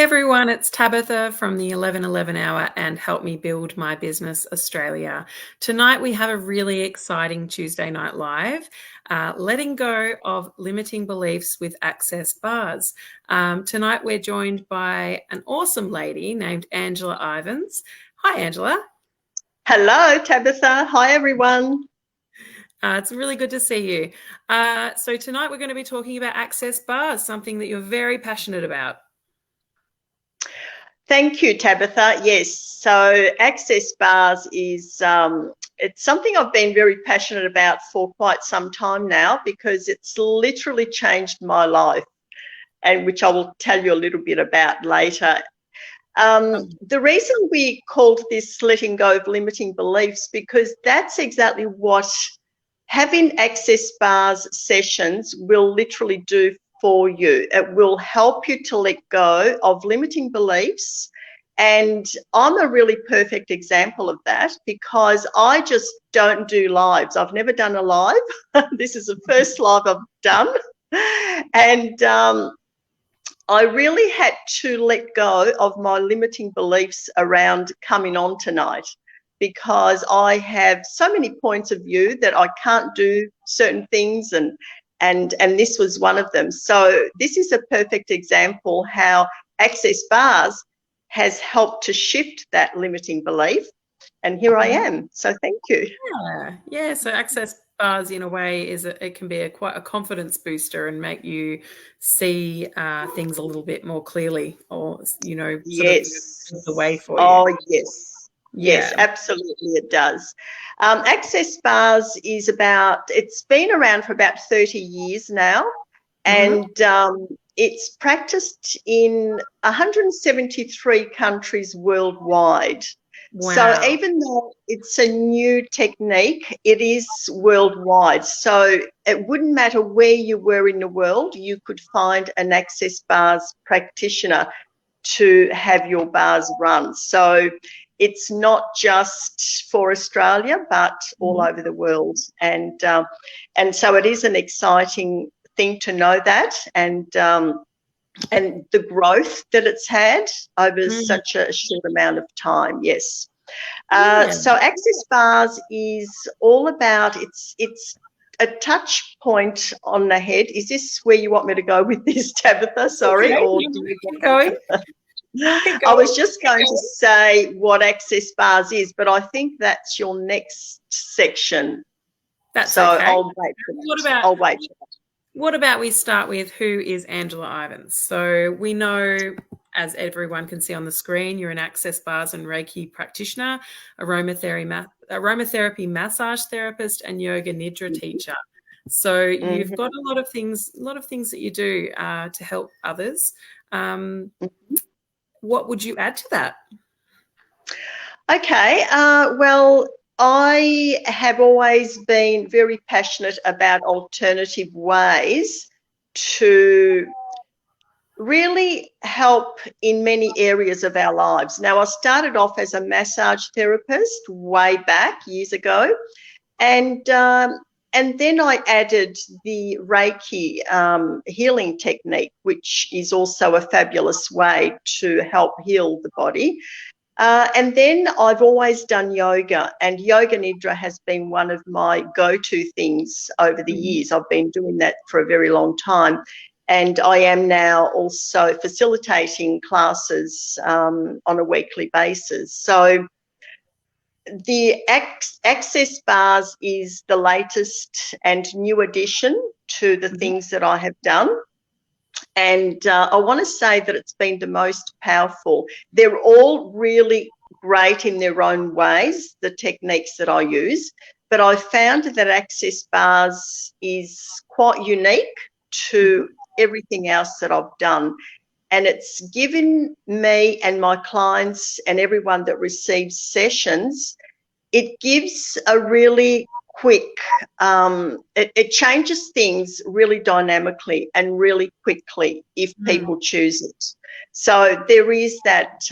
everyone, it's Tabitha from the 11:11 Hour and Help Me Build My Business Australia. Tonight we have a really exciting Tuesday Night Live, letting go of limiting beliefs with Access Bars. Tonight we're joined by an awesome lady named Angela Ivens. Hi, Angela. Hello, Tabitha. Hi, everyone. It's really good to see you. So tonight we're going to be talking about Access Bars, something that you're very passionate about. Thank you, Tabitha. Yes, so Access Bars is it's something I've been very passionate about for quite some time now because it's literally changed my life, and which I will tell you a little bit about later. The reason we called this letting go of limiting beliefs because that's exactly what having Access Bars sessions will literally do for you. It will help you to let go of limiting beliefs. And I'm a really perfect example of that because I just don't do lives. I've never done a live. This is the first live I've done. And I really had to let go of my limiting beliefs around coming on tonight because I have so many points of view that I can't do certain things and this was one of them. So this is a perfect example how Access Bars has helped to shift that limiting belief. And here I am. So thank you. Yeah. So Access Bars, in a way, it can be quite a confidence booster and make you see things a little bit more clearly, or Yes. the way for you. Oh yes. Yeah. Yes, absolutely it does. Access Bars it's been around for about 30 years now, and it's practiced in 173 countries worldwide. Wow. So even though it's a new technique, it is worldwide. So it wouldn't matter where you were in the world, you could find an Access Bars practitioner to have your bars run. So it's not just for Australia, but all over the world. And so it is an exciting thing to know that, and the growth that it's had over such a short amount of time. Yes. So Access Bars is all about, it's a touch point on the head. Is this where you want me to go with this, Tabitha? Sorry. Okay. Or do you keep going? I was just going to say what Access Bars is, but I think that's your next section. That's so okay. I'll wait for that. I'll wait for that. What about we start with who is Angela Ivens? So we know, as everyone can see on the screen, you're an Access Bars and Reiki practitioner, aromatherapy massage therapist, and yoga nidra teacher. So you've got a lot of things that you do to help others. What would you add to that? Okay. Well, I have always been very passionate about alternative ways to really help in many areas of our lives. Now, I started off as a massage therapist way back years ago, and then I added the Reiki healing technique, which is also a fabulous way to help heal the body. And then I've always done yoga, and yoga nidra has been one of my go-to things over the years. I've been doing that for a very long time. And I am now also facilitating classes on a weekly basis. So the Access Bars is the latest and new addition to the things that I have done. And I want to say that it's been the most powerful. They're all really great in their own ways, the techniques that I use, but I found that Access Bars is quite unique to everything else that I've done. And it's given me and my clients and everyone that receives sessions, it gives a really quick, it changes things really dynamically and really quickly if people choose it. So there is that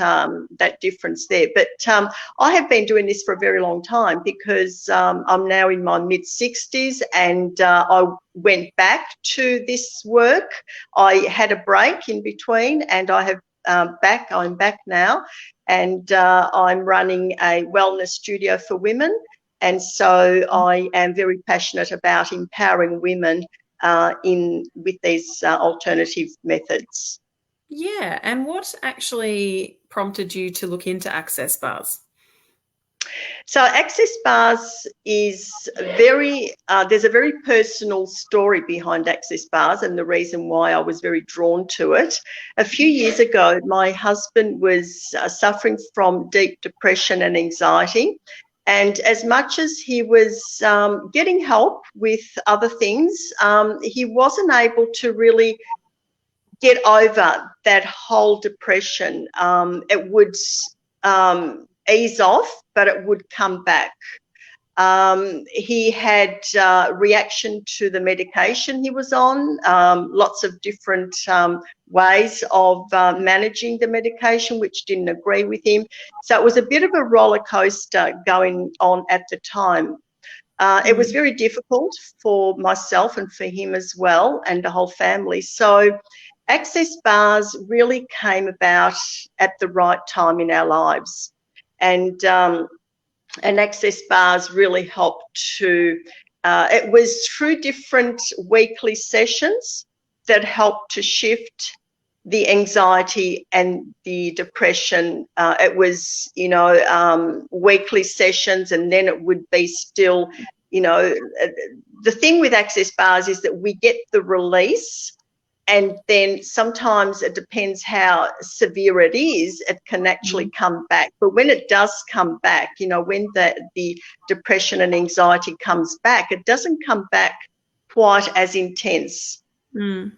difference there. But I have been doing this for a very long time because I'm now in my mid-60s, and I went back to this work. I had a break in between, and I have back. I'm back now, and I'm running a wellness studio for women. And so I am very passionate about empowering women with these alternative methods. Yeah. And what actually prompted you to look into access bars? So Access Bars is there's a very personal story behind Access Bars, and the reason why I was very drawn to it. A few years ago, my husband was suffering from deep depression and anxiety. And as much as he was getting help with other things, he wasn't able to really get over that whole depression. It would ease off, but it would come back. He had reaction to the medication he was on, lots of different ways of managing the medication, which didn't agree with him. So it was a bit of a roller coaster going on at the time. It was very difficult for myself and for him as well, and the whole family. So Access Bars really came about at the right time in our lives. And Access Bars really helped to, it was through different weekly sessions that helped to shift the anxiety and the depression. It was, weekly sessions, and then it would be still, the thing with Access Bars is that we get the release, and then sometimes it depends how severe it is, it can actually come back. But when it does come back, when the depression and anxiety comes back, it doesn't come back quite as intense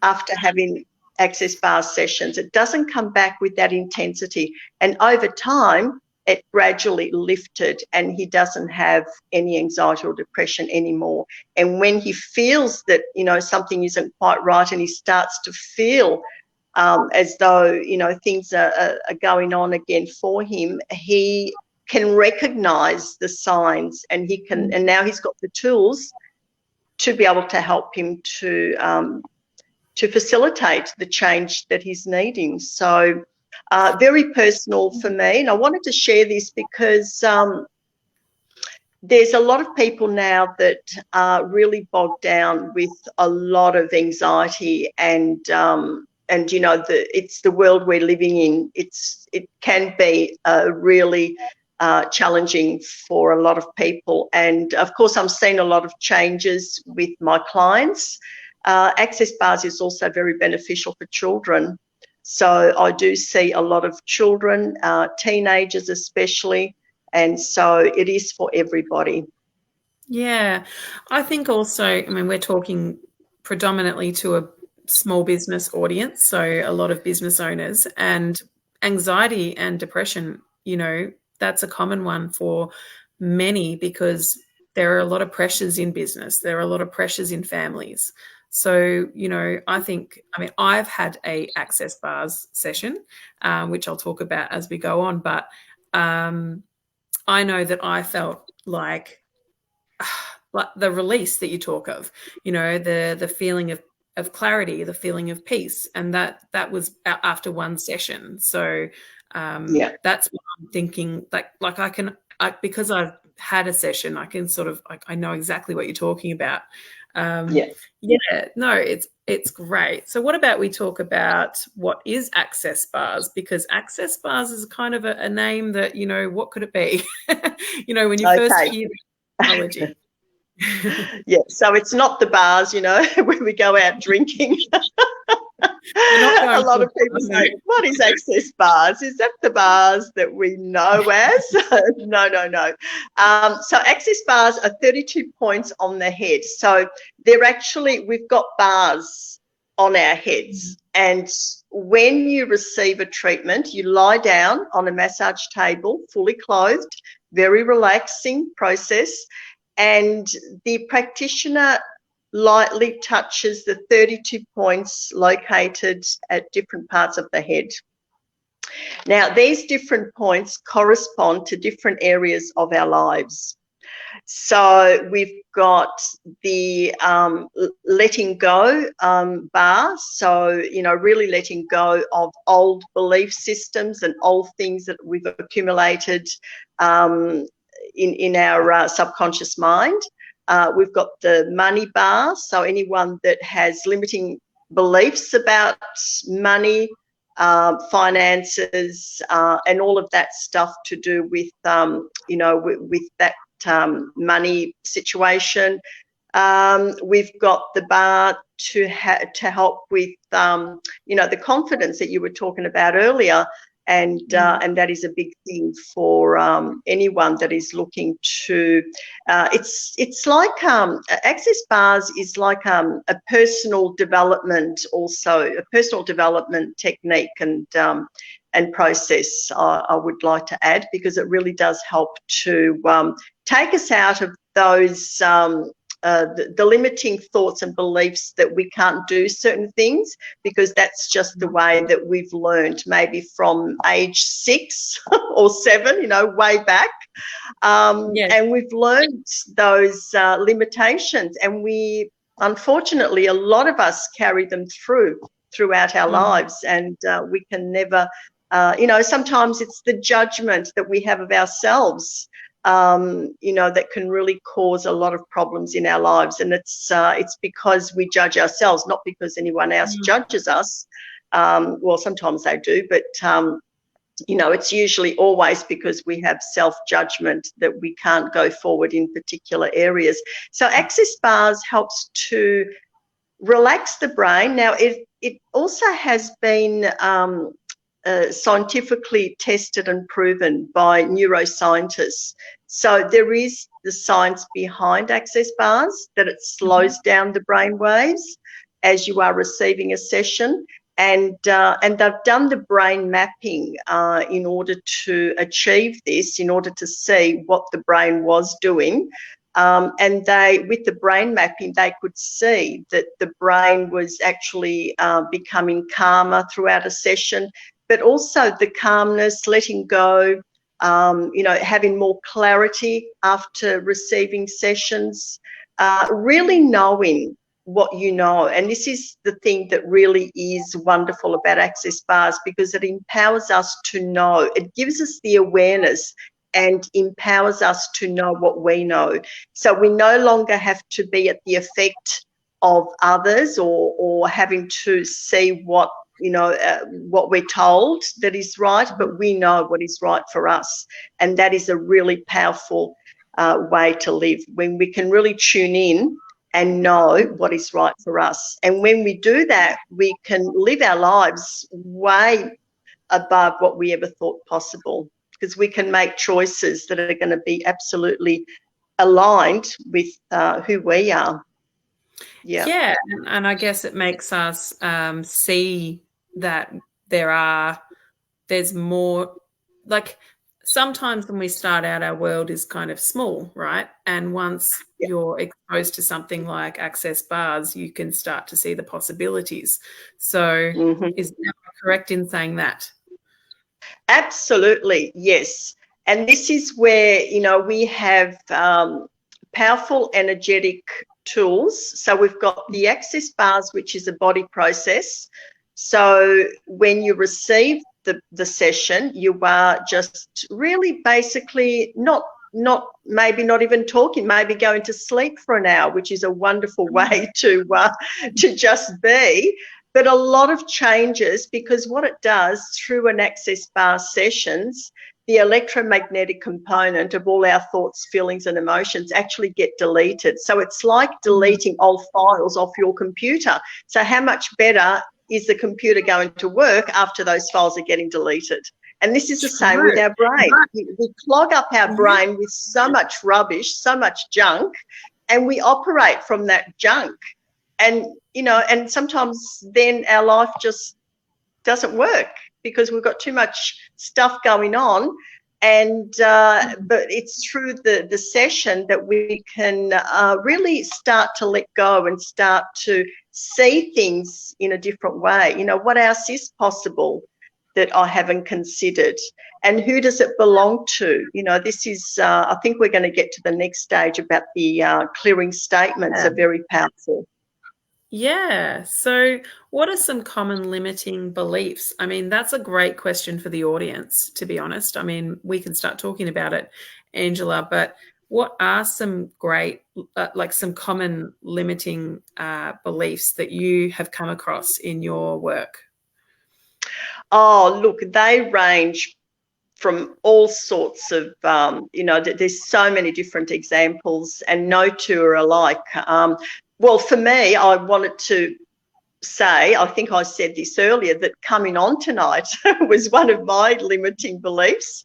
after having Access Bar sessions. It doesn't come back with that intensity. And over time, it gradually lifted, and he doesn't have any anxiety or depression anymore. And when he feels that, something isn't quite right, and he starts to feel as though, things are going on again for him, he can recognize the signs, and and now he's got the tools to be able to help him to facilitate the change that he's needing. So very personal for me, and I wanted to share this because there's a lot of people now that are really bogged down with a lot of anxiety, and it's the world we're living in. It can be really challenging for a lot of people, and of course I'm seeing a lot of changes with my clients. Access Bars is also very beneficial for children. So I do see a lot of children, teenagers especially, and so it is for everybody. Yeah. I think also, we're talking predominantly to a small business audience, so a lot of business owners, and anxiety and depression, that's a common one for many, because there are a lot of pressures in business. There are a lot of pressures in families. So, I've had a Access Bars session, which I'll talk about as we go on, but I know that I felt like the release that you talk of, the feeling of clarity, the feeling of peace, and that was after one session. So that's what I'm thinking. Like because I've had a session, I can sort of I know exactly what you're talking about. It's great. So what about we talk about what is Access Bars? Because Access Bars is kind of a name that, what could it be? When you first hear the technology. Yeah, so it's not the bars, where we go out drinking. A lot of people say, what is Access Bars? Is that the bars that we know as? No. So Access Bars are 32 points on the head. So we've got bars on our heads. And when you receive a treatment, you lie down on a massage table, fully clothed, very relaxing process. And the practitioner lightly touches the 32 points located at different parts of the head. Now, these different points correspond to different areas of our lives. So we've got the letting go bar. So, really letting go of old belief systems and old things that we've accumulated in our subconscious mind. We've got the money bar. So anyone that has limiting beliefs about money, finances, and all of that stuff to do with, with that money situation. We've got the bar to help with, the confidence that you were talking about earlier. And that is a big thing for anyone that is looking to. It's like access bars is like a personal development, also a personal development technique and process. I would like to add, because it really does help to take us out of those the limiting thoughts and beliefs that we can't do certain things, because that's just the way that we've learned, maybe from age 6 or 7, way back. Yes. And we've learned those limitations, and unfortunately, a lot of us carry them throughout our lives, and we can never, sometimes it's the judgment that we have of ourselves, that can really cause a lot of problems in our lives. And it's because we judge ourselves, not because anyone else judges us. Well, sometimes they do, but it's usually always because we have self-judgment that we can't go forward in particular areas. So access bars helps to relax the brain. Now, it also has been scientifically tested and proven by neuroscientists. So there is the science behind access bars, that it slows down the brain waves as you are receiving a session. And they've done the brain mapping in order to achieve this, in order to see what the brain was doing. And with the brain mapping, they could see that the brain was actually becoming calmer throughout a session, but also the calmness, letting go, having more clarity after receiving sessions, really knowing what you know. And this is the thing that really is wonderful about access bars, because it empowers us to know. It gives us the awareness and empowers us to know what we know. So we no longer have to be at the effect of others, or having to see what we're told that is right, but we know what is right for us. And that is a really powerful way to live, when we can really tune in and know what is right for us. And when we do that, we can live our lives way above what we ever thought possible, because we can make choices that are going to be absolutely aligned with who we are. Yeah, and I guess it makes us see that there's more. Like, sometimes when we start out, our world is kind of small, right? And once you're exposed to something like access bars, you can start to see the possibilities. So is that correct in saying that? Absolutely, yes. And this is where, we have powerful energetic tools. So we've got the access bars, which is a body process. So when you receive the session, you are just really basically not even talking, maybe going to sleep for an hour, which is a wonderful way to just be. But a lot of changes, because what it does through an access bar sessions, the electromagnetic component of all our thoughts, feelings and emotions actually get deleted. So it's like deleting old files off your computer. So how much better is the computer going to work after those files are getting deleted? And this is the same with our brain. We clog up our brain with so much rubbish, so much junk, and we operate from that junk. And, and sometimes then our life just doesn't work, because we've got too much stuff going on. And but it's through the session that we can really start to let go and start to see things in a different way. What else is possible? that I haven't considered? And who does it belong to? You know, this is, I think we're going to get to the next stage about the clearing statements are very powerful. Yeah. So, what are some common limiting beliefs? I mean, that's a great question for the audience, to be honest. I mean, we can start talking about it, Angela, but what are some great, like some common limiting beliefs that you have come across in your work? Oh, look, they range from all sorts of, you know, there's so many different examples and no two are alike. Well, for me, I wanted to say, I think I said this earlier, that coming on tonight was one of my limiting beliefs.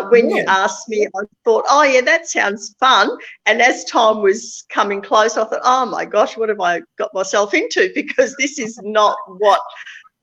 When you Yeah. asked me, I thought, oh, yeah, that sounds fun. And as time was coming close, I thought, oh, my gosh, what have I got myself into? Because this is not what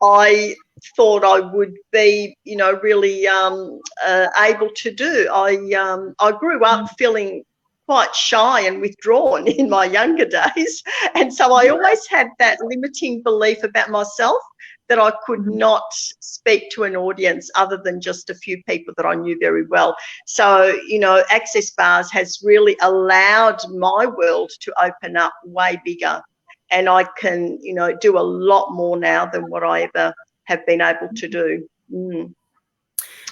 I thought I would be, you know, really able to do. I grew up feeling quite shy and withdrawn in my younger days, and so I always had that limiting belief about myself that I could not speak to an audience other than just a few people that I knew very well. So, you know, Access Bars has really allowed my world to open up way bigger, and I can, you know, do a lot more now than what I ever have been able to do.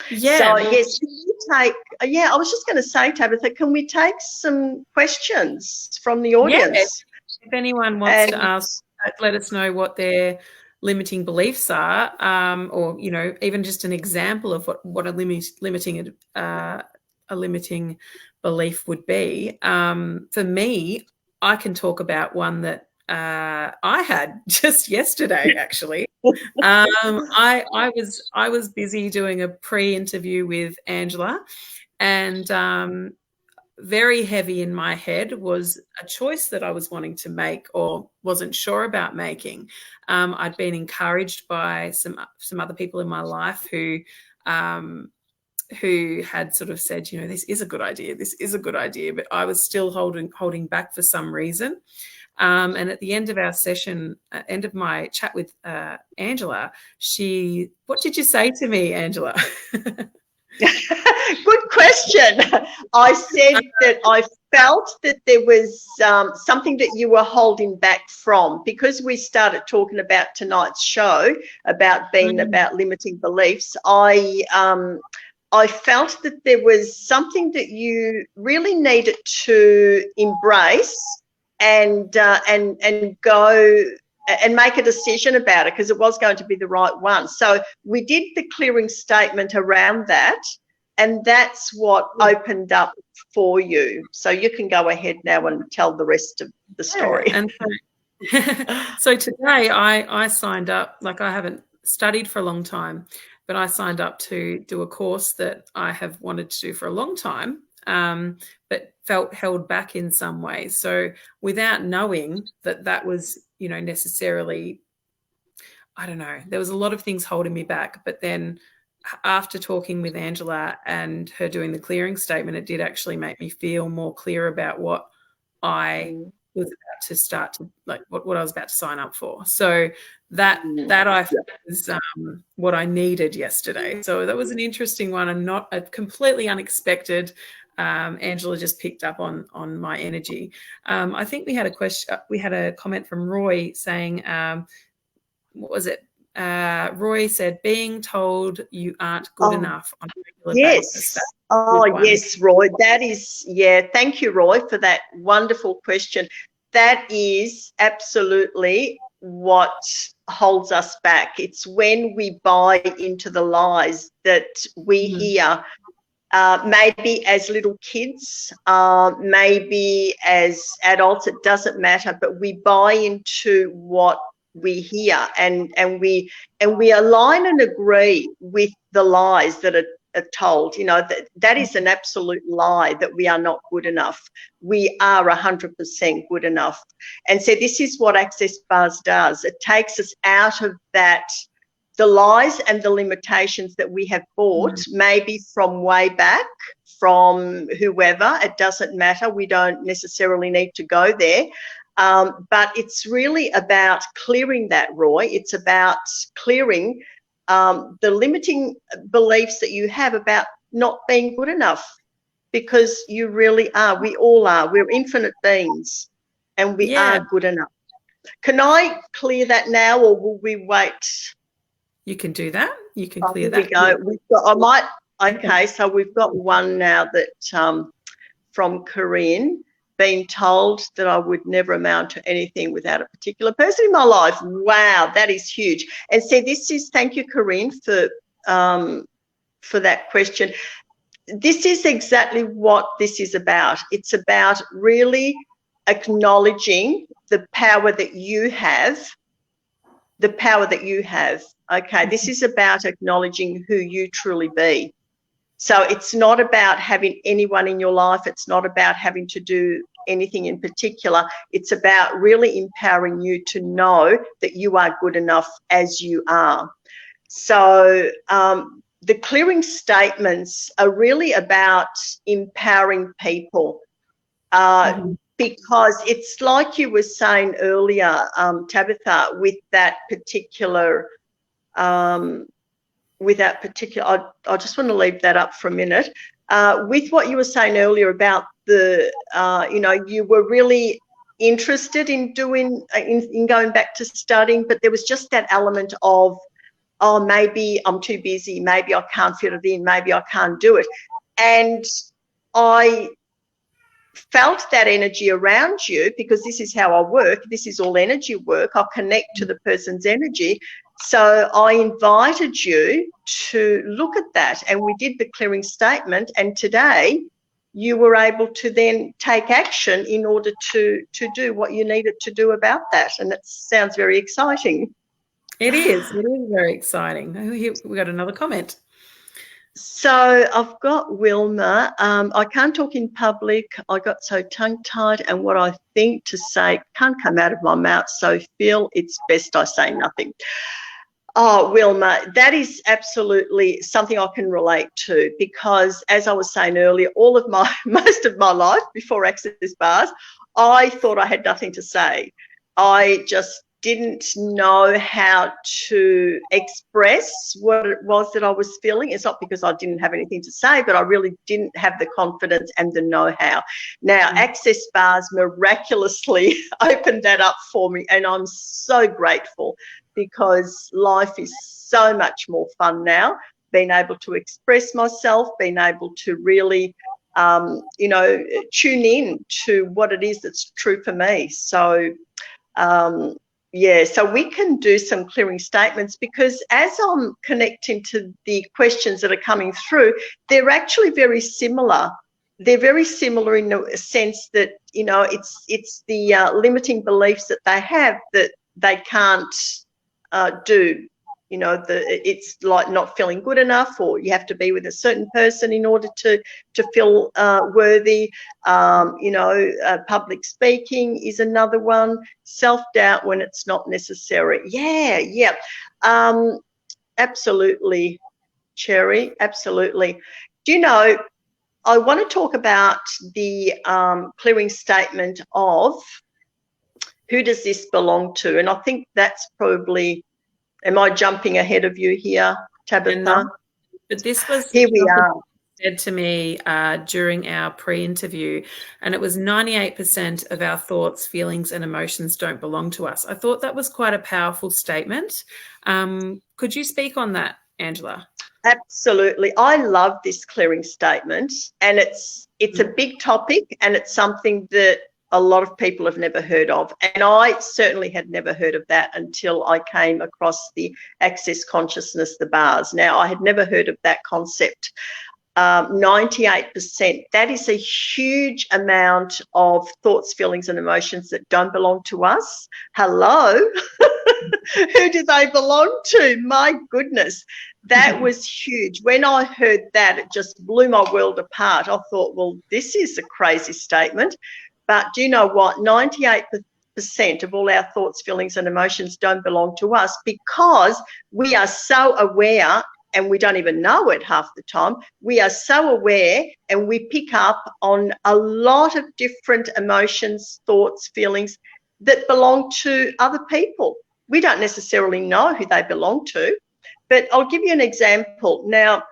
Yeah. So, Well, yes, can you take, I was just going to say, Tabitha, can we take some questions from the yeah. audience? If anyone wants to ask, let us know what their limiting beliefs are, or you know, even just an example of what a limiting belief would be. For me, I can talk about one that I had just yesterday, actually. I was busy doing a pre-interview with Angela, and very heavy in my head was a choice that I was wanting to make or wasn't sure about making. I'd been encouraged by some other people in my life who had sort of said, you know, this is a good idea, but I was still holding back for some reason. And at the end of our session, end of my chat with Angela, what did you say to me, Angela? Good question. I said that I felt that there was something that you were holding back from, because we started talking about tonight's show about being about limiting beliefs. I felt that there was something that you really needed to embrace and go and make a decision about it, because it was going to be the right one. So we did the clearing statement around that, and that's what opened up for you. So you can go ahead now and tell the rest of the story. Yeah. And so today I signed up. Like, I haven't studied for a long time, but I signed up to do a course that I have wanted to do for a long time, but felt held back in some ways. So without knowing that was, you know, necessarily, I don't know, there was a lot of things holding me back. But then after talking with Angela and her doing the clearing statement, it did actually make me feel more clear about what I was about to start to, like, what I was about to sign up for. So that I felt was what I needed yesterday. So that was an interesting one, and not a completely unexpected. Angela just picked up on my energy. I think we had a question. We had a comment from Roy saying, what was it? Roy said, being told you aren't good enough on a regular basis. Yes. Oh, yes, Roy. That is, yeah, thank you, Roy, for that wonderful question. That is absolutely what holds us back. It's when we buy into the lies that we hear, maybe as little kids, maybe as adults, it doesn't matter, but we buy into what we hear, and we align and agree with the lies that are told. You know, that is an absolute lie, that we are not good enough. We are 100% good enough. And so this is what Access Bars does. It takes us out of that, the lies and the limitations that we have bought, maybe from way back, from whoever. It doesn't matter. We don't necessarily need to go there. But it's really about clearing that, Roy. It's about clearing the limiting beliefs that you have about not being good enough, because you really are. We all are. We're infinite beings, and we Yeah, are good enough. Can I clear that now, or will we wait? you can do that. You can Oh, clear here we that. go. We've got. I might. Okay, so we've got one now that from Corinne, being told that I would never amount to anything without a particular person in my life. Wow, that is huge. And so this is, thank you, Corinne, for that question. This is exactly what this is about. It's about really acknowledging the power that you have, the power that you have. Okay, this is about acknowledging who you truly be. So it's not about having anyone in your life. It's not about having to do anything in particular. It's about really empowering you to know that you are good enough as you are. So the clearing statements are really about empowering people, because it's like you were saying earlier, Tabitha, with that particular I just want to leave that up for a minute. With what you were saying earlier about the, you were really interested in doing, in going back to studying, but there was just that element of, oh, maybe I'm too busy, maybe I can't fit it in, maybe I can't do it. And I felt that energy around you, because this is how I work. This is all energy work. I'll connect to the person's energy. So I invited you to look at that, and we did the clearing statement, and today you were able to then take action in order to do what you needed to do about that. And that sounds very exciting. It is. It is very exciting. Oh, here, we got another comment. So I've got Wilma. I can't talk in public. I got so tongue-tied, and what I think to say can't come out of my mouth, so feel it's best I say nothing. Oh, Wilma, that is absolutely something I can relate to, because as I was saying earlier, most of my life before Access Bars, I thought I had nothing to say. I just didn't know how to express what it was that I was feeling. It's not because I didn't have anything to say, but I really didn't have the confidence and the know-how. Now, Access Bars miraculously opened that up for me, and I'm so grateful, because life is so much more fun now, being able to express myself, being able to really, tune in to what it is that's true for me. So, so we can do some clearing statements, because as I'm connecting to the questions that are coming through, they're actually very similar. They're very similar in the sense that, it's the limiting beliefs that they have that they can't do. It's like not feeling good enough, or you have to be with a certain person in order to feel worthy. Public speaking is another one. Self-doubt when it's not necessary. Yeah. Absolutely, Cherry, absolutely. Do you know, I want to talk about the clearing statement of who does this belong to? And I think that's probably, am I jumping ahead of you here, Tabitha? No, but this was here we are. Said to me during our pre-interview, and it was 98% of our thoughts, feelings, and emotions don't belong to us. I thought that was quite a powerful statement. Could you speak on that, Angela? Absolutely. I love this clearing statement, and it's a big topic, and it's something that a lot of people have never heard of. And I certainly had never heard of that until I came across the Access Consciousness, the bars. Now, I had never heard of that concept. 98%, that is a huge amount of thoughts, feelings, and emotions that don't belong to us. Hello? Who do they belong to? My goodness, that was huge. When I heard that, it just blew my world apart. I thought, well, this is a crazy statement. But do you know what? 98% of all our thoughts, feelings, and emotions don't belong to us, because we are so aware, and we don't even know it half the time. We are so aware, and we pick up on a lot of different emotions, thoughts, feelings that belong to other people. We don't necessarily know who they belong to, But I'll give you an example. Now,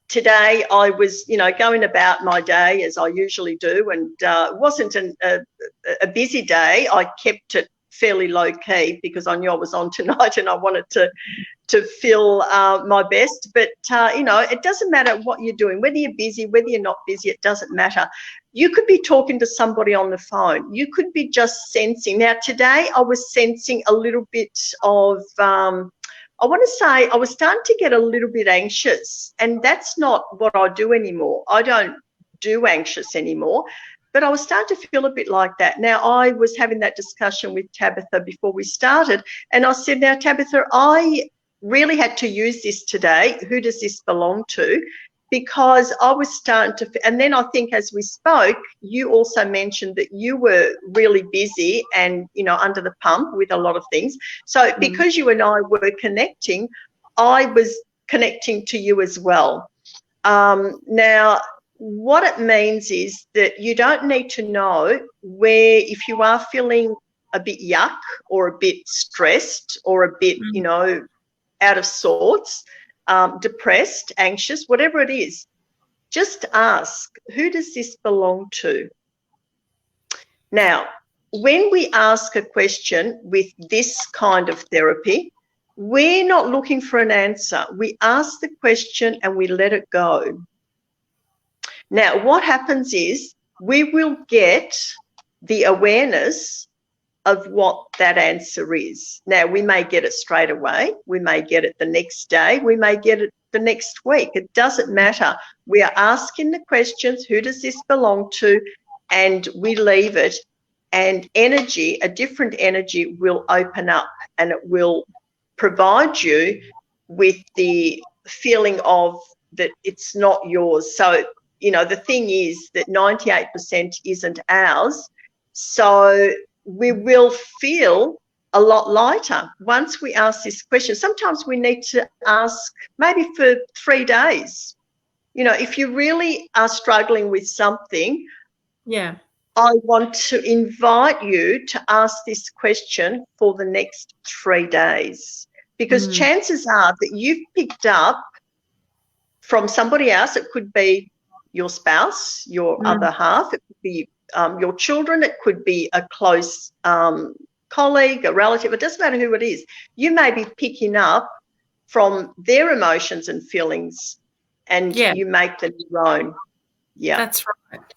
today I was, going about my day as I usually do, and it wasn't a busy day. I kept it fairly low key because I knew I was on tonight and I wanted to feel my best. But, it doesn't matter what you're doing, whether you're busy, whether you're not busy, it doesn't matter. You could be talking to somebody on the phone. You could be just sensing. Now, today I was sensing a little bit of, I want to say I was starting to get a little bit anxious, and that's not what I do anymore. I don't do anxious anymore, but I was starting to feel a bit like that. Now, I was having that discussion with Tabitha before we started, and I said, now, Tabitha, I really had to use this today. Who does this belong to? Because I was starting to, and then I think as we spoke, you also mentioned that you were really busy and, under the pump with a lot of things. So because you and I were connecting, I was connecting to you as well. Now, what it means is that you don't need to know where, if you are feeling a bit yuck or a bit stressed or a bit, out of sorts, depressed, anxious, whatever it is, just ask, who does this belong to? Now, when we ask a question with this kind of therapy, we're not looking for an answer. We ask the question and we let it go. Now, what happens is we will get the awareness of what that answer is. Now, we may get it straight away. We may get it the next day. We may get it the next week. It doesn't matter. We are asking the questions, who does this belong to? And we leave it. And energy, a different energy will open up and it will provide you with the feeling of that it's not yours. So, the thing is that 98% isn't ours. So we will feel a lot lighter once we ask this question. Sometimes we need to ask maybe for 3 days. If you really are struggling with something, I want to invite you to ask this question for the next 3 days, because chances are that you've picked up from somebody else. It could be your spouse, your other half, it could be your children, it could be a close colleague, a relative, it doesn't matter who it is. You may be picking up from their emotions and feelings and you make them your own. Yeah.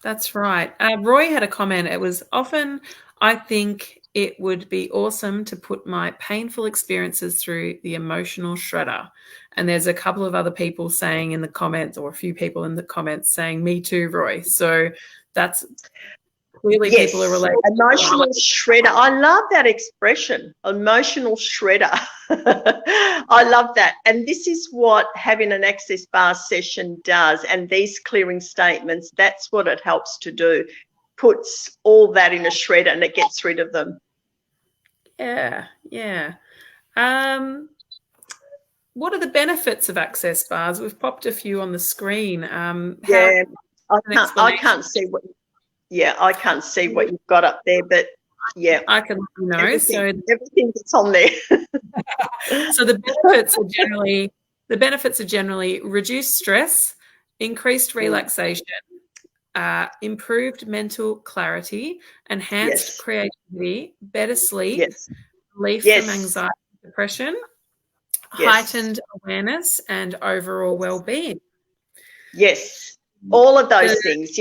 That's right. Roy had a comment. It was often, I think it would be awesome to put my painful experiences through the emotional shredder. And there's a couple of other people saying in the comments, or a few people in the comments saying, me too, Roy. So that's clearly people are related. Emotional shredder. I love that expression, emotional shredder. I love that. And this is what having an access bar session does. And these clearing statements, that's what it helps to do. Puts all that in a shredder and it gets rid of them. Yeah. What are the benefits of access bars? We've popped a few on the screen. I can't see what. I can't see what you've got up there, but I can let you know. Everything that's on there. So the benefits are generally reduced stress, increased relaxation, improved mental clarity, enhanced creativity, better sleep, relief from anxiety, depression, heightened awareness, and overall well-being. Yes, all of those things.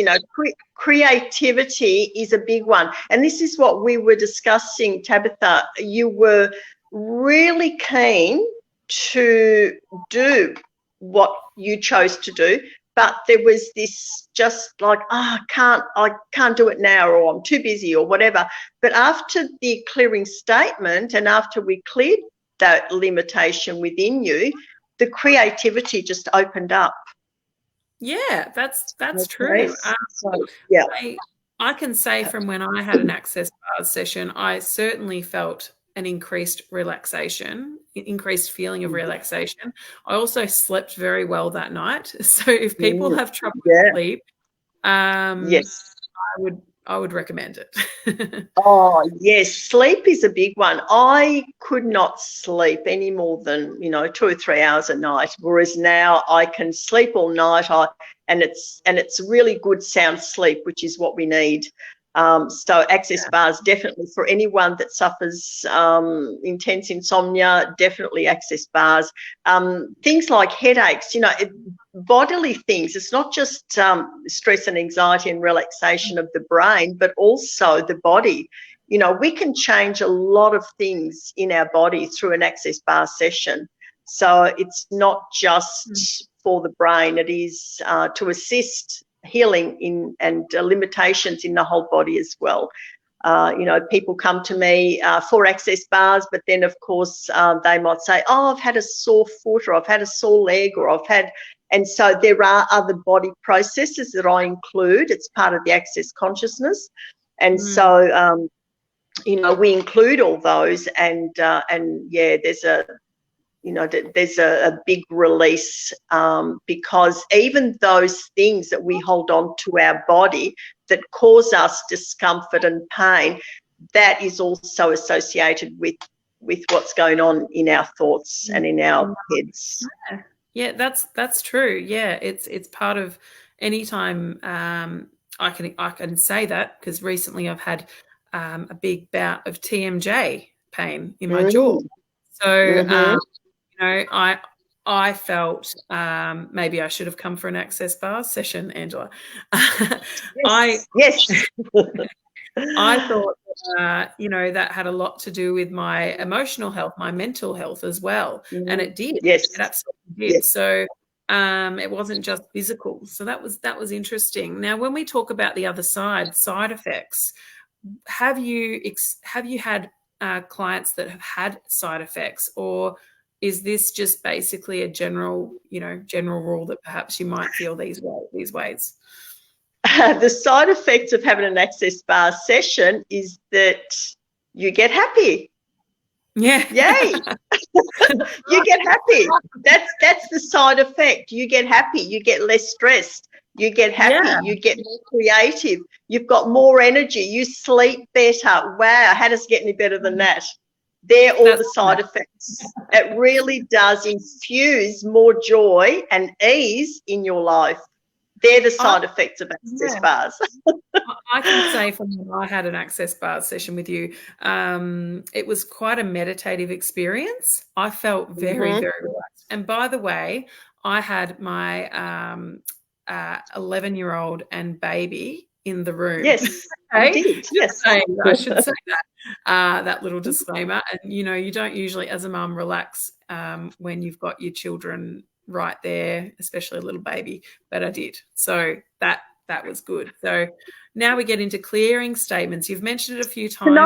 Creativity is a big one. And this is what we were discussing, Tabitha. You were really keen to do what you chose to do, but there was this just like, I can't do it now, or I'm too busy or whatever. But after the clearing statement and after we cleared that limitation within you, the creativity just opened up. Yeah, that's true. I can say from when I had an access bars session, I certainly felt an increased relaxation, increased feeling of relaxation. I also slept very well that night. So if people have trouble with sleep, I I would recommend it. Oh, yes, sleep is a big one. I could not sleep any more than, 2 or 3 hours a night, whereas now I can sleep all night. And it's really good sound sleep, which is what we need. So access bars, definitely for anyone that suffers intense insomnia, definitely access bars. Things like headaches, bodily things. It's not just stress and anxiety and relaxation of the brain, but also the body. We can change a lot of things in our body through an access bar session. So it's not just for the brain, it is to assist healing and limitations in the whole body as well. People come to me for access bars, but then of course they might say, oh, I've had a sore foot, or I've had a sore leg, or and so there are other body processes that I include. It's part of the access consciousness. And so, we include all those, and yeah, there's a big release, because even those things that we hold on to our body that cause us discomfort and pain, that is also associated with what's going on in our thoughts and in our heads. Yeah, that's true. Yeah, it's part of any time. I can say that because recently I've had a big bout of TMJ pain in my jaw. So I felt maybe I should have come for an access bar session, Angela. Yes. I thought, that had a lot to do with my emotional health, my mental health as well. And it did. Yes. It absolutely did. Yes. So it wasn't just physical. So that was interesting. Now, when we talk about the other side effects, have you had clients that have had side effects, or is this just basically a general rule that perhaps you might feel these ways? The side effects of having an access bar session is that you get happy. Yeah. Yay. You get happy. That's the side effect. You get happy. You get less stressed. You get happy. Yeah. You get more creative. You've got more energy. You sleep better. Wow. How does it get any better than that? They're all the side effects. It really does infuse more joy and ease in your life. They're the side effects of access bars. I can say from when I had an access bar session with you, it was quite a meditative experience. I felt very, very relaxed. And by the way, I had my 11-year-old and baby in the room. Yes, okay? You did. Yes. I should say that little disclaimer. And, you don't usually, as a mum, relax when you've got your children right there, especially a little baby, but I did. So that was good. So now we get into clearing statements. You've mentioned it a few times.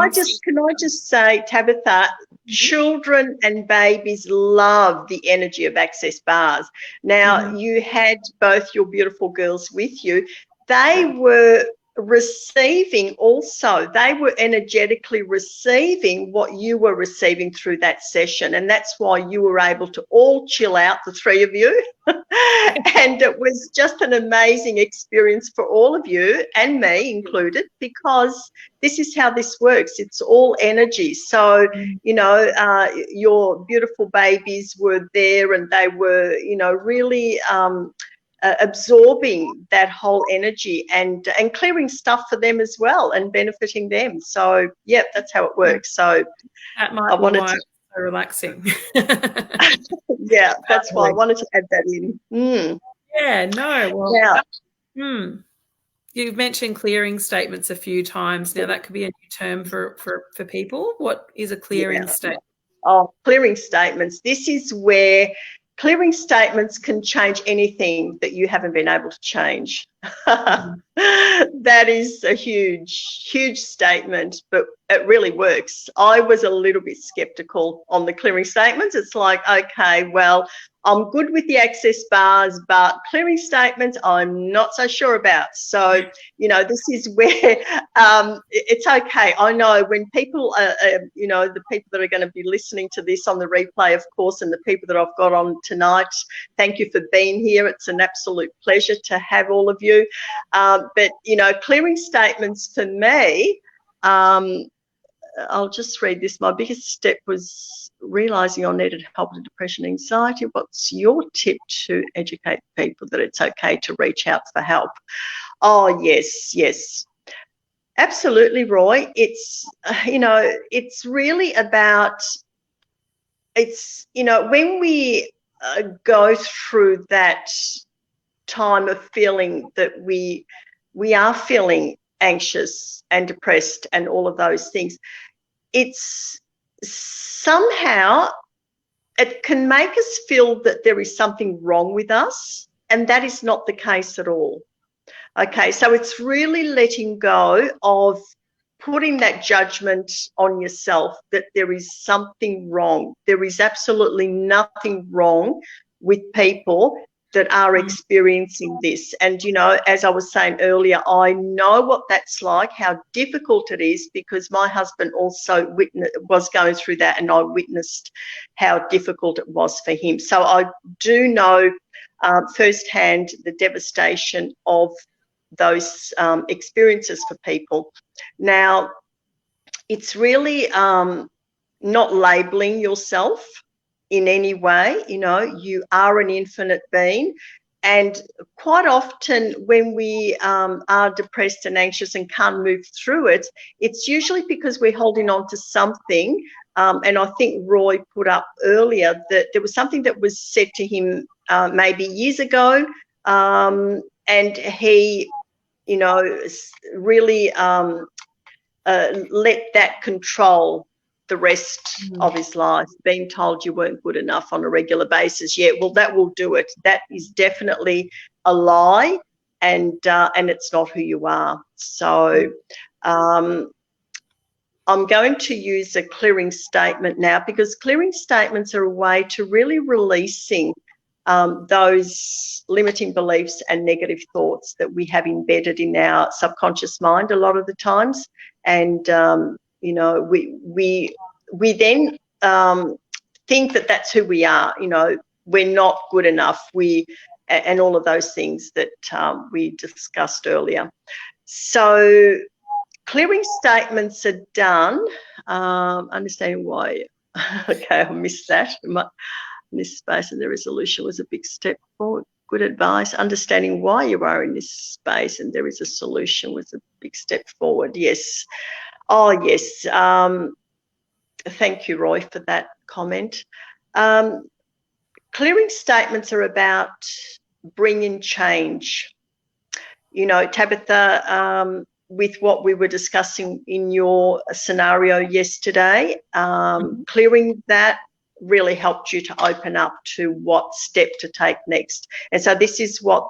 Can I just say, Tabitha, children and babies love the energy of access bars. Now, you had both your beautiful girls with you. They were receiving also. They were energetically receiving what you were receiving through that session, and that's why you were able to all chill out, the three of you. And it was just an amazing experience for all of you, and me included, because this is how this works. It's all energy. So, your beautiful babies were there, and they were, really absorbing that whole energy and clearing stuff for them as well, and benefiting them. So yeah, that's how it works. So that might be why it's so relaxing. Yeah, that's why I wanted to add that in. Yeah, no, well, you've mentioned clearing statements a few times. Now that could be a new term for people. What is a clearing statement? Oh, clearing statements. This is where clearing statements can change anything that you haven't been able to change. That is a huge, huge statement, but it really works. I was a little bit skeptical on the clearing statements. It's like, okay, well, I'm good with the access bars, but clearing statements I'm not so sure about. So, this is where it's okay. I know when people, the people that are going to be listening to this on the replay, of course, and the people that I've got on tonight, thank you for being here. It's an absolute pleasure to have all of you. you. But, you know, clearing statements for me, I'll just read this. My biggest step was realising I needed help with depression and anxiety. What's your tip to educate people that it's okay to reach out for help? Oh, yes, yes. Absolutely, Roy. It's, you know, it's really about, it's, you know, when we go through that time of feeling that we are feeling anxious and depressed and all of those things, it's somehow, it can make us feel that there is something wrong with us, and that is not the case at all. Okay, so it's really letting go of putting that judgment on yourself that there is something wrong. There is absolutely nothing wrong with people that are experiencing this. And, you know, as I was saying earlier, I know what that's like, how difficult it is, because my husband also was going through that, and I witnessed how difficult it was for him. So I do know firsthand the devastation of those experiences for people. Now, it's really not labeling yourself in any way. You know, you are an infinite being, and quite often when we are depressed and anxious and can't move through it, it's usually because we're holding on to something. And I think Roy put up earlier that there was something that was said to him maybe years ago, and he, you know, really let that control the rest of his life, being told you weren't good enough on a regular basis. Yeah, well, that will do it. That is definitely a lie, and it's not who you are. So I'm going to use a clearing statement now, because clearing statements are a way to really releasing those limiting beliefs and negative thoughts that we have embedded in our subconscious mind a lot of the times. And, you know, we then think that that's who we are. You know, we're not good enough. And all of those things that we discussed earlier. So clearing statements are done. Understanding why. Okay, I missed that. In this space, and the resolution was a big step forward. Good advice. Understanding why you are in this space and there is a solution was a big step forward. Yes. Oh, yes. Thank you, Roy, for that comment. Clearing statements are about bringing change. You know, Tabitha, with what we were discussing in your scenario yesterday, clearing that really helped you to open up to what step to take next. And so this is what,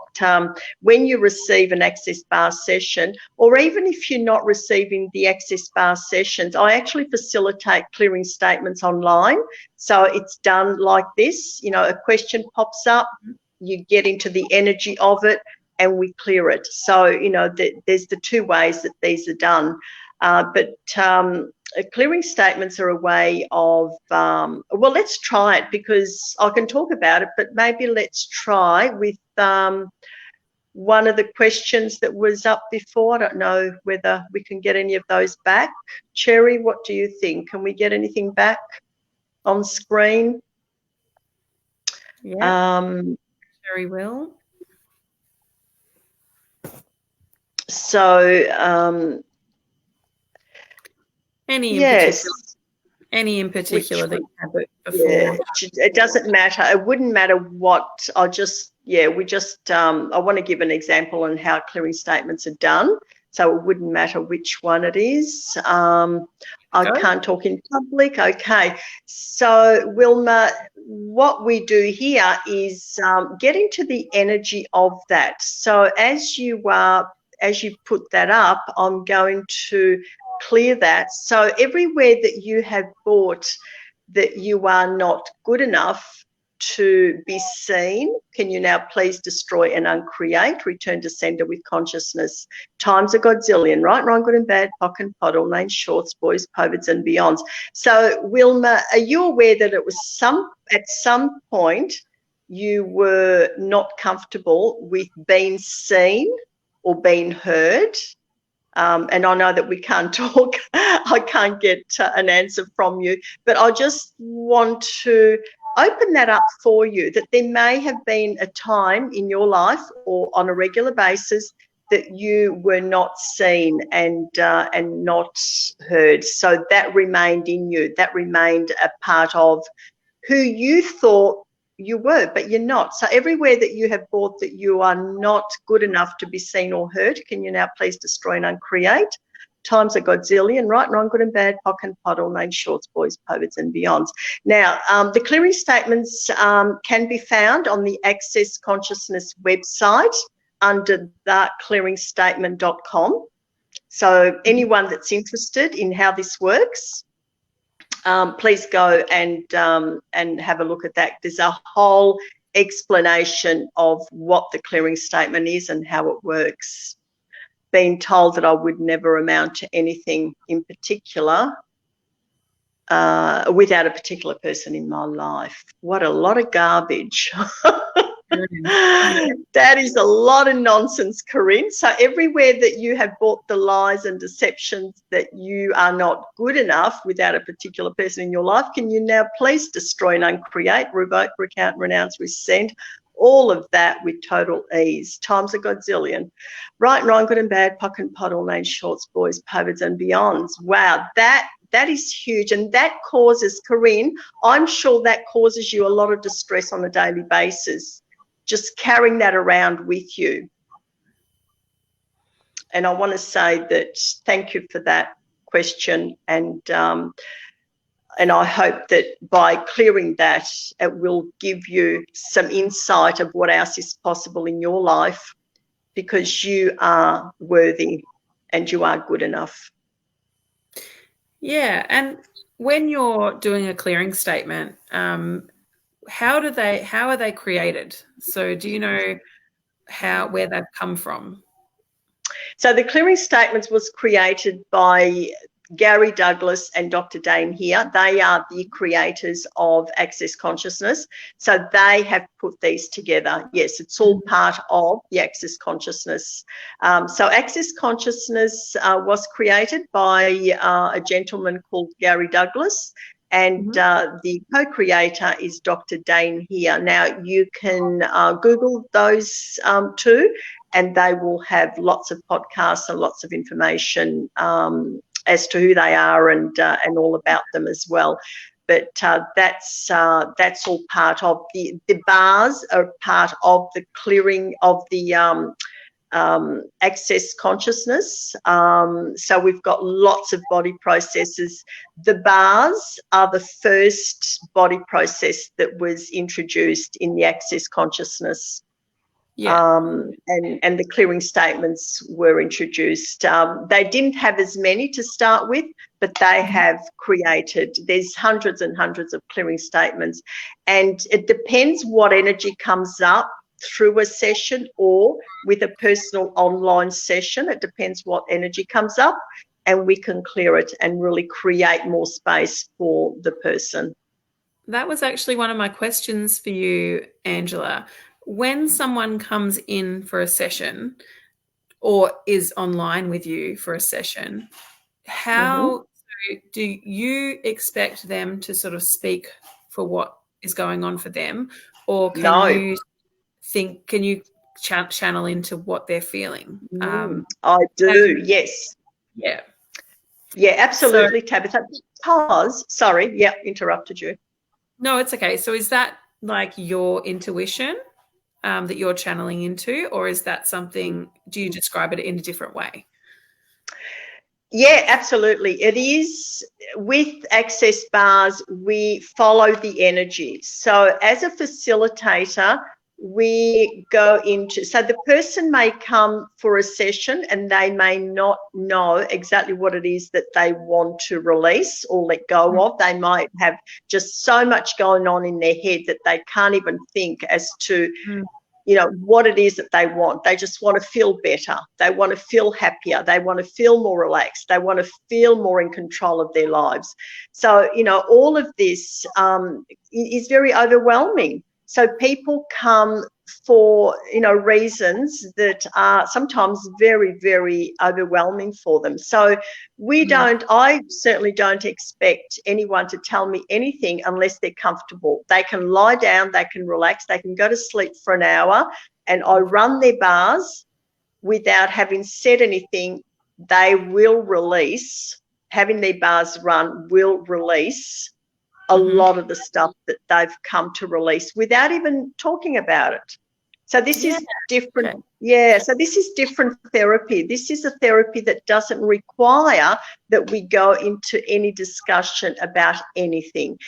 when you receive an Access Bar session, or even if you're not receiving the Access Bar sessions, I actually facilitate clearing statements online. So it's done like this, you know, a question pops up, you get into the energy of it, and we clear it. So, you know, there's the two ways that these are done. But clearing statements are a way of, well, let's try it, because I can talk about it, but maybe let's try with one of the questions that was up before. I don't know whether we can get any of those back. Cherry, what do you think? Can we get anything back on screen? Yeah, Cherry will. So, any in particular that you had before? Yeah, it doesn't matter. It wouldn't matter what. I want to give an example on how clearing statements are done. So it wouldn't matter which one it is. I can't talk in public. Okay. So, Wilma, what we do here is get into the energy of that. So as you put that up, I'm going to clear that. So everywhere that you have thought that you are not good enough to be seen, can you now please destroy and uncreate, return to sender with consciousness, times a godzillion, right, wrong, good and bad, pock and pot, all names, shorts, boys, povers and beyonds. So Wilma, are you aware that it was at some point you were not comfortable with being seen or being heard. And I know that we can't talk, I can't get an answer from you, but I just want to open that up for you, that there may have been a time in your life or on a regular basis that you were not seen and not heard. So that remained in you, that remained a part of who you thought you were, but you're not. So everywhere that you have thought that you are not good enough to be seen or heard, can you now please destroy and uncreate? Times a godzillion, right, wrong, good and bad, pock and pot, all named shorts, boys, perverts and beyonds. Now, the clearing statements can be found on the Access Consciousness website under theclearingstatement.com. So anyone that's interested in how this works, please go and have a look at that. There's a whole explanation of what the clearing statement is and how it works. Being told that I would never amount to anything in particular without a particular person in my life. What a lot of garbage. That is a lot of nonsense, Corinne. So everywhere that you have bought the lies and deceptions that you are not good enough without a particular person in your life, can you now please destroy and uncreate, revoke, recount, renounce, rescind, all of that with total ease, times a godzillion. Right and wrong, good and bad, pock and pot, all named shorts, boys, perverts and beyonds. Wow, that is huge, and that causes, Corinne, I'm sure that causes you a lot of distress on a daily basis, just carrying that around with you. And I want to say that thank you for that question, and I hope that by clearing that, it will give you some insight of what else is possible in your life, because you are worthy and you are good enough. Yeah, and when you're doing a clearing statement, how are they created? So do you know where they've come from? So the clearing statements was created by Gary Douglas and Dr. Dain Heer. They are the creators of Access Consciousness. So they have put these together. Yes, it's all part of the Access Consciousness. So Access Consciousness was created by a gentleman called Gary Douglas, and the co-creator is Dr. Dain Heer. Now, you can Google those two, and they will have lots of podcasts and lots of information as to who they are and all about them as well. But that's all part of the bars are part of the clearing of the Access Consciousness. So we've got lots of body processes. The bars are the first body process that was introduced in the Access Consciousness. Yeah. And the clearing statements were introduced. They didn't have as many to start with, but they have created, there's hundreds and hundreds of clearing statements, and it depends what energy comes up through a session or with a personal online session. It depends what energy comes up, and we can clear it and really create more space for the person. That was actually one of my questions for you, Angela. When someone comes in for a session or is online with you for a session, how do you expect them to sort of speak for what is going on for them, or can you channel into what they're feeling? I do, yes. Yeah. Yeah, absolutely, Tabitha. Because, sorry, interrupted you. No, it's okay. So is that like your intuition that you're channeling into, or is that something, do you describe it in a different way? Yeah, absolutely. It is. With Access Bars, we follow the energy. So as a facilitator, we go into, so the person may come for a session and they may not know exactly what it is that they want to release or let go of. They might have just so much going on in their head that they can't even think as to what it is that they want. They just want to feel better. They want to feel happier. They want to feel more relaxed. They want to feel more in control of their lives. So, all of this is very overwhelming. So people come for, reasons that are sometimes very, very overwhelming for them. So I certainly don't expect anyone to tell me anything unless they're comfortable. They can lie down, they can relax, they can go to sleep for an hour, and I run their bars without having said anything. They will release, having their bars run will release a lot of the stuff that they've come to release without even talking about it. So this is different. Okay. Yeah, so this is different therapy. This is a therapy that doesn't require that we go into any discussion about anything.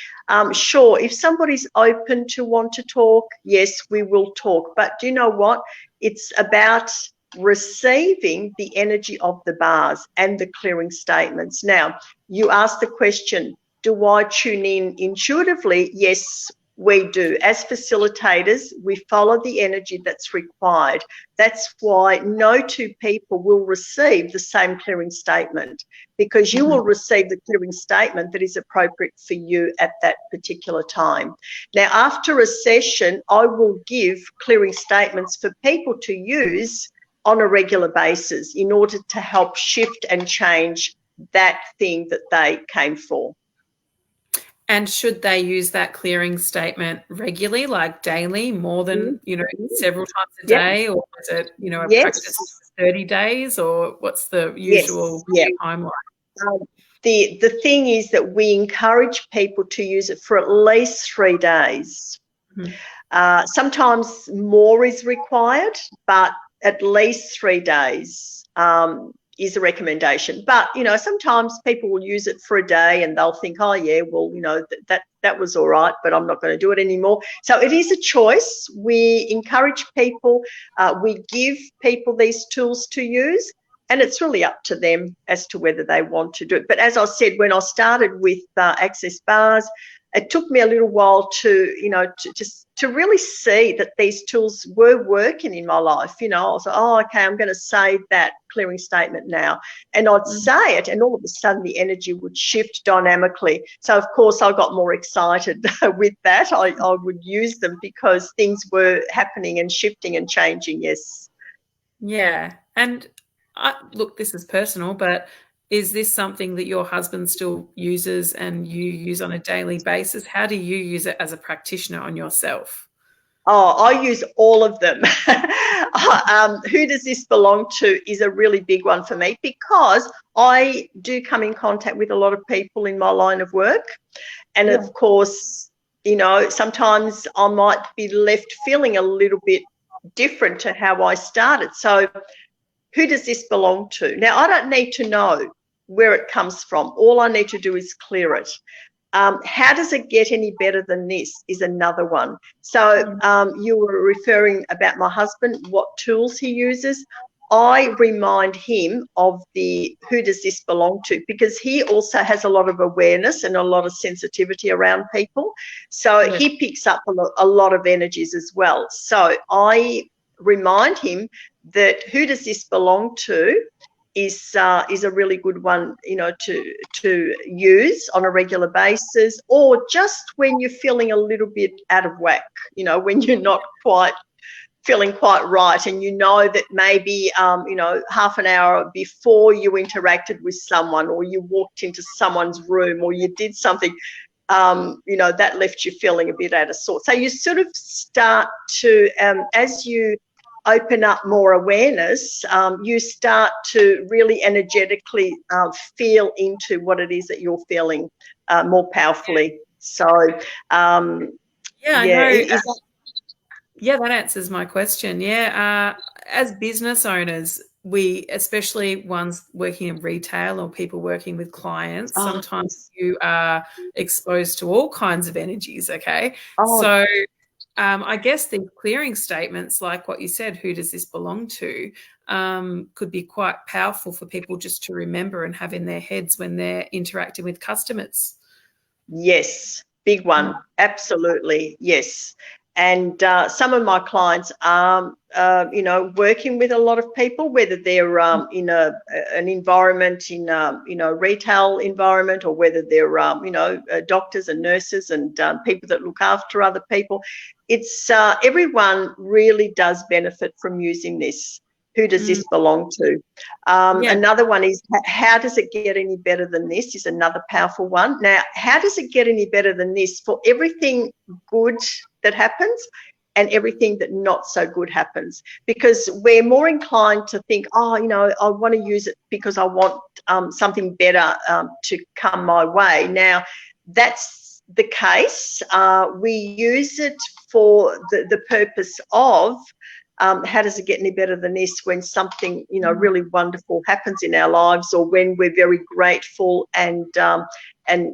Sure, if somebody's open to want to talk, yes, we will talk. But do you know what? It's about receiving the energy of the bars and the clearing statements. Now, you asked the question, do I tune in intuitively? Yes, we do. As facilitators, we follow the energy that's required. That's why no two people will receive the same clearing statement, because you will receive the clearing statement that is appropriate for you at that particular time. Now, after a session, I will give clearing statements for people to use on a regular basis in order to help shift and change that thing that they came for. And should they use that clearing statement regularly, like daily, more than, several times a day? Or is it, a practice for 30 days? Or what's the usual timeline? The thing is that we encourage people to use it for at least 3 days. Sometimes more is required, but at least 3 days is a recommendation. But, sometimes people will use it for a day and they'll think, oh, yeah, well, that was all right, but I'm not going to do it anymore. So it is a choice. We encourage people, we give people these tools to use, and it's really up to them as to whether they want to do it. But as I said, when I started with Access Bars, it took me a little while to really see that these tools were working in my life. I was like, oh, okay, I'm going to say that clearing statement now. And I'd say it, and all of a sudden the energy would shift dynamically. So, of course, I got more excited with that. I would use them because things were happening and shifting and changing, yes. Yeah. And look, this is personal, but is this something that your husband still uses and you use on a daily basis? How do you use it as a practitioner on yourself? Oh, I use all of them. Who does this belong to is a really big one for me, because I do come in contact with a lot of people in my line of work. And of course, sometimes I might be left feeling a little bit different to how I started. So who does this belong to? Now, I don't need to know where it comes from. All I need to do is clear it. How does it get any better than this is another one. So you were referring about my husband, what tools he uses. I remind him of the who does this belong to, because he also has a lot of awareness and a lot of sensitivity around people. So he picks up a lot of energies as well. So I remind him that who does this belong to is a really good one, to use on a regular basis, or just when you're feeling a little bit out of whack, when you're not quite feeling quite right, and that maybe half an hour before you interacted with someone, or you walked into someone's room, or you did something, that left you feeling a bit out of sorts. So you sort of start to, as you open up more awareness, you start to really energetically feel into what it is that you're feeling more powerfully. So, that answers my question. As business owners, we, especially ones working in retail or people working with clients, sometimes you are exposed to all kinds of energies, okay? So I guess the clearing statements, like what you said, who does this belong to, could be quite powerful for people just to remember and have in their heads when they're interacting with customers. Yes, big one. Absolutely, yes. And some of my clients are, working with a lot of people, whether they're in an environment, in retail environment, or whether they're, doctors and nurses and people that look after other people. It's everyone really does benefit from using this. Who does this belong to? Another one is, how does it get any better than this, is another powerful one. Now, how does it get any better than this? For everything good that happens and everything that not so good happens, because we're more inclined to think, I want to use it because I want something better to come my way. Now, that's the case. We use it for the purpose of, how does it get any better than this, when something, really wonderful happens in our lives, or when we're very grateful and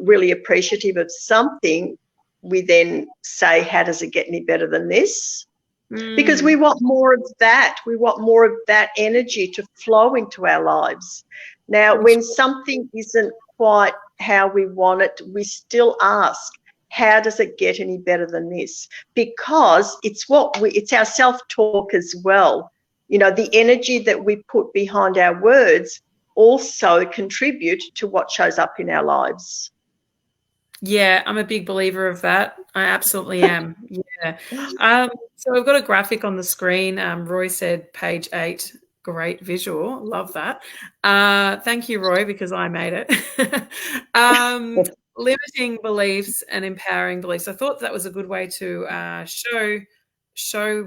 really appreciative of something, we then say, how does it get any better than this? Because we want more of that. We want more of that energy to flow into our lives. Now, when something isn't quite how we want it, we still ask, how does it get any better than this? Because it's our self-talk as well. The energy that we put behind our words also contribute to what shows up in our lives. Yeah, I'm a big believer of that. I absolutely am. Yeah. So we've got a graphic on the screen. Roy said page 8, great visual. Love that. Thank you, Roy, because I made it. Limiting beliefs and empowering beliefs. I thought that was a good way to show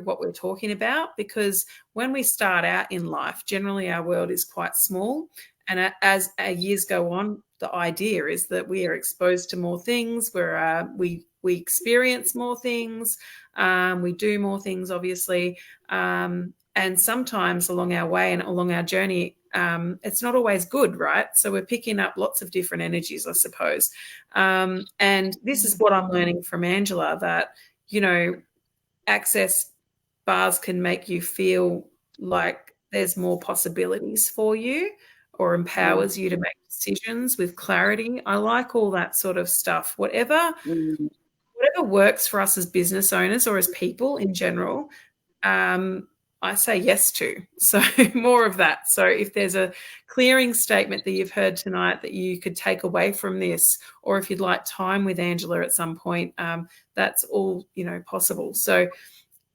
what we're talking about, because when we start out in life, generally our world is quite small, and as our years go on, the idea is that we are exposed to more things, we experience more things, we do more things, obviously, and sometimes along our way and along our journey, it's not always good, right? So we're picking up lots of different energies, I suppose. And this is what I'm learning from Angela, that, access bars can make you feel like there's more possibilities for you, or empowers you to make decisions with clarity. I like all that sort of stuff. Whatever works for us as business owners or as people in general, I say yes to. So more of that. So if there's a clearing statement that you've heard tonight that you could take away from this, or if you'd like time with Angela at some point, that's all, possible. So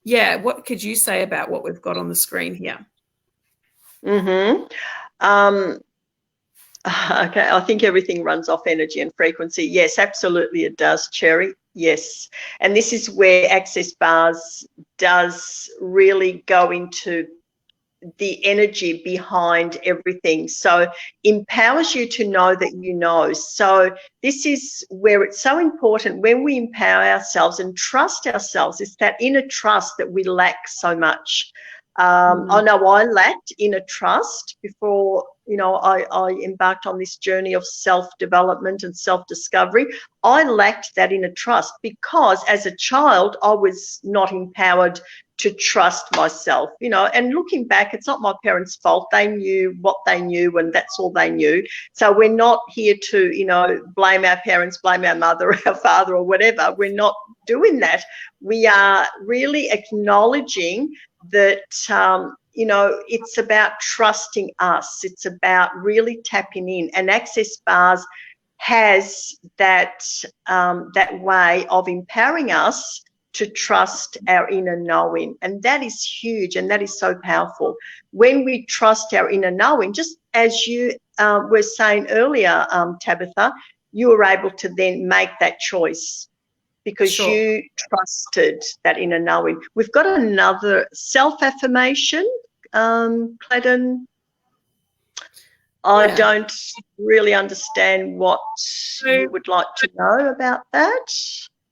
yeah, what could you say about what we've got on the screen here? Okay, I think everything runs off energy and frequency. Yes, absolutely it does, Cherry. Yes. And this is where Access Bars does really go into the energy behind everything. So empowers you to know that you know. So this is where it's so important, when we empower ourselves and trust ourselves. It's that inner trust that we lack so much. I know I lacked inner trust before, I embarked on this journey of self-development and self-discovery. I lacked that inner trust because as a child, I was not empowered to trust myself, and looking back, it's not my parents' fault. They knew what they knew, and that's all they knew. So we're not here to, blame our parents, blame our mother, our father, or whatever. We're not doing that. We are really acknowledging that, it's about trusting us. It's about really tapping in. And Access Bars has that way of empowering us to trust our inner knowing. And that is huge, and that is so powerful. When we trust our inner knowing, just as you were saying earlier, Tabitha, you were able to then make that choice because you trusted that inner knowing. We've got another self-affirmation, Cladden. I don't really understand what you would like to know about that.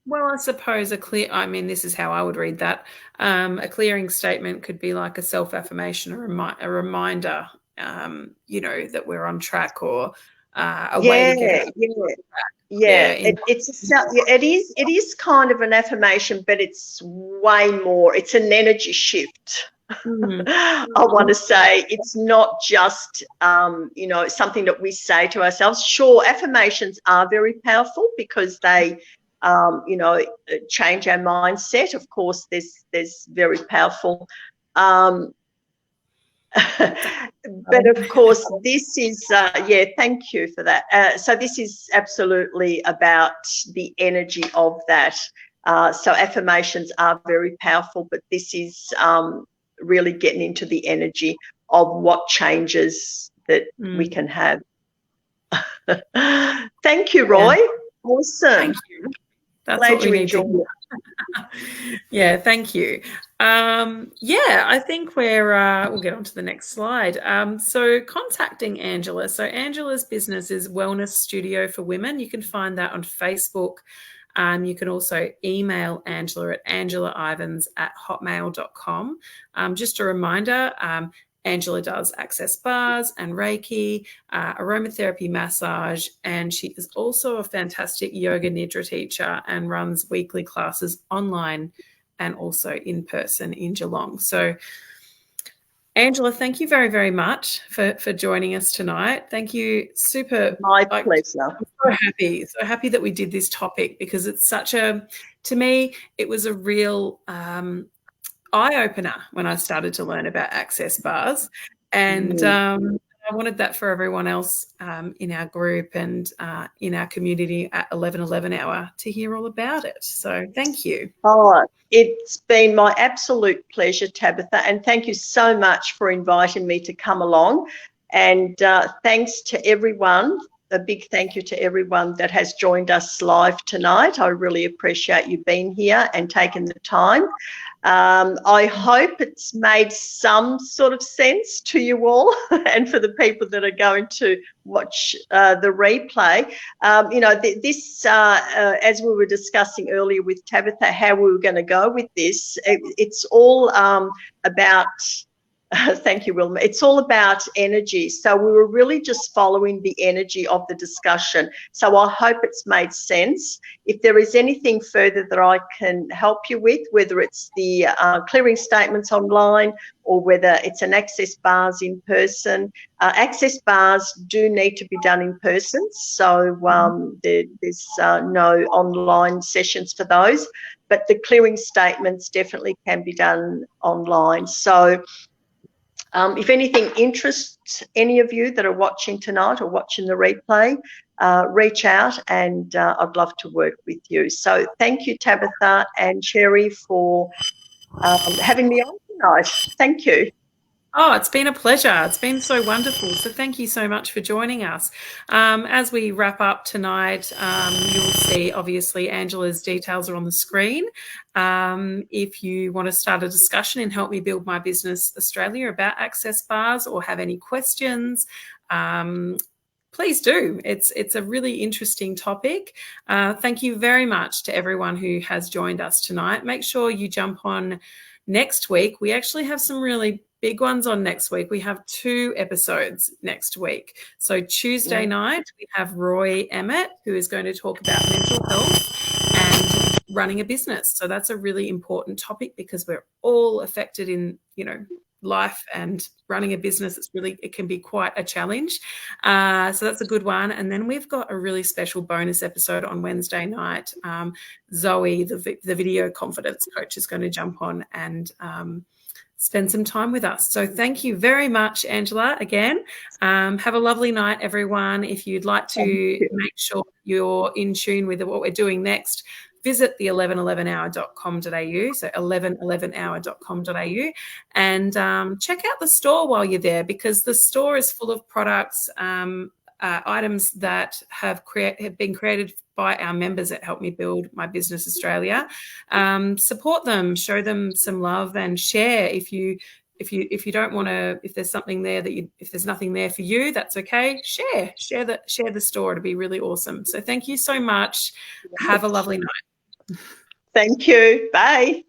Well, I suppose this is how I would read that. A clearing statement could be like a self-affirmation, or a reminder, that we're on track, or a way to get us on track. It is kind of an affirmation, but it's way more. It's an energy shift. I want to say it's not just, something that we say to ourselves. Sure, affirmations are very powerful because they change our mindset. Of course, there's very powerful. But of course, this is, thank you for that. So this is absolutely about the energy of that. So affirmations are very powerful, but this is really getting into the energy of what changes that we can have. Thank you, Roy. Yeah. Awesome. Thank you. That's Glad what we you need to enjoyed do. Yeah, thank you. I think we'll get on to the next slide. So contacting Angela. So Angela's business is Wellness Studio for Women. You can find that on Facebook. You can also email Angela at angelaivens@hotmail.com. Just a reminder, Angela does access bars and Reiki, aromatherapy massage, and she is also a fantastic yoga nidra teacher and runs weekly classes online and also in person in Geelong. So Angela, thank you very, very much for joining us tonight. Thank you. My pleasure. I'm so happy that we did this topic, because it's to me, it was a real eye-opener when I started to learn about access bars, and I wanted that for everyone else in our group and in our community at 11:11 hour to hear all about it. So thank you. Oh, it's been my absolute pleasure, Tabitha, and thank you so much for inviting me to come along. And thanks to everyone. A big thank you to everyone that has joined us live tonight. I really appreciate you being here and taking the time. I hope it's made some sort of sense to you all, and for the people that are going to watch the replay. As we were discussing earlier with Tabitha, how we were going to go with this, it's all about thank you, Wilma. It's all about energy. So we were really just following the energy of the discussion. So I hope it's made sense. If there is anything further that I can help you with, whether it's the clearing statements online or whether it's an access bars in person, access bars do need to be done in person. So there's no online sessions for those, but the clearing statements definitely can be done online. So if anything interests any of you that are watching tonight or watching the replay, reach out, and I'd love to work with you. So thank you, Tabitha and Sherry, for having me on tonight. Thank you. Oh, it's been a pleasure. It's been so wonderful. So thank you so much for joining us. As we wrap up tonight, you'll see, obviously, Angela's details are on the screen. If you want to start a discussion and help me build my business Australia about access bars, or have any questions, please do. It's a really interesting topic. Thank you very much to everyone who has joined us tonight. Make sure you jump on next week. We actually have some really big ones on next week. We have 2 episodes next week. So Tuesday night, we have Roy Emmett, who is going to talk about mental health and running a business. So that's a really important topic, because we're all affected in, life, and running a business. It can be quite a challenge. So that's a good one. And then we've got a really special bonus episode on Wednesday night. Zoe, the video confidence coach, is going to jump on and spend some time with us. So thank you very much, Angela, again. Have a lovely night, everyone. If you'd like to make sure you're in tune with what we're doing next, visit the 1111hour.com.au, so 1111hour.com.au, and check out the store while you're there, because the store is full of products, items that have been created by our members at Help Me Build My Business Australia. Support them, show them some love, and share. If you don't want to, if there's something there if there's nothing there for you, that's okay. Share the store. It'll be really awesome. So thank you so much. Have a lovely night. Thank you. Bye.